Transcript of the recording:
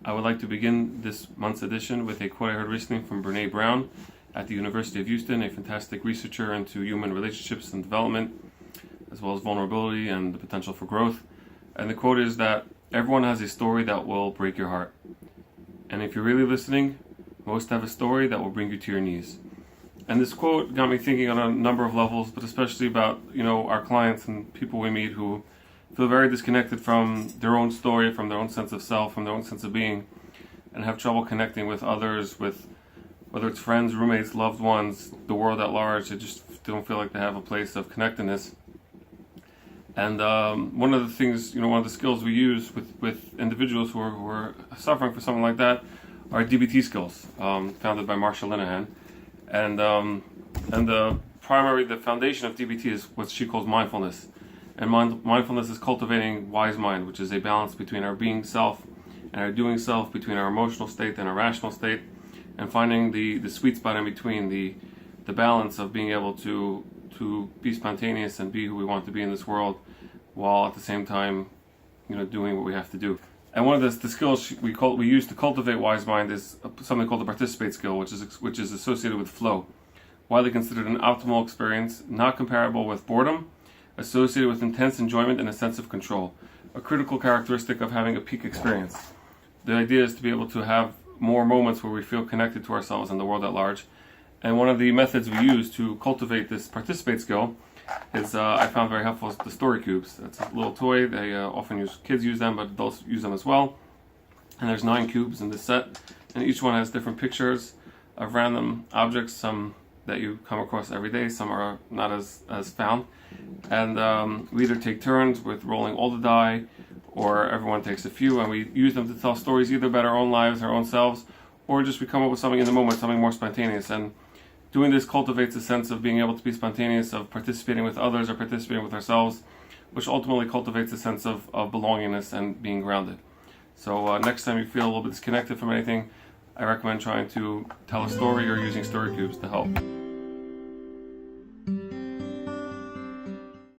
I would like to begin this month's edition with a quote I heard recently from Brene Brown at the University of Houston, a fantastic researcher into human relationships and development, as well as vulnerability and the potential for growth. And the quote is that everyone has a story that will break your heart. And if you're really listening, most have a story that will bring you to your knees. And this quote got me thinking on a number of levels, but especially about, our clients and people we meet who feel very disconnected from their own story, from their own sense of self, from their own sense of being, and have trouble connecting with others, with whether it's friends, roommates, loved ones, the world at large. They just don't feel like they have a place of connectedness. And one of the things, one of the skills we use with individuals who are suffering from something like that are DBT skills, founded by Marsha Linehan. And the foundation of DBT is what she calls mindfulness. And mindfulness is cultivating wise mind, which is a balance between our being self and our doing self, between our emotional state and our rational state, and finding the sweet spot in between, the balance of being able to be spontaneous and be who we want to be in this world, while at the same time, doing what we have to do. And one of the skills we use to cultivate wise mind is something called the participate skill, which is associated with flow, widely considered an optimal experience, not comparable with boredom, associated with intense enjoyment and a sense of control, a critical characteristic of having a peak experience. The idea is to be able to have more moments where we feel connected to ourselves and the world at large. And one of the methods we use to cultivate this participate skill is, I found very helpful, is the story cubes. That's a little toy. They kids use them, but adults use them as well. And there's 9 cubes in this set, and each one has different pictures of random objects, some that you come across every day, some are not as found. And we either take turns with rolling all the die, or everyone takes a few, and we use them to tell stories either about our own lives, our own selves, or just we come up with something in the moment, something more spontaneous. And doing this cultivates a sense of being able to be spontaneous, of participating with others or participating with ourselves, which ultimately cultivates a sense of belongingness and being grounded. So next time you feel a little bit disconnected from anything, I recommend trying to tell a story or using story cubes to help.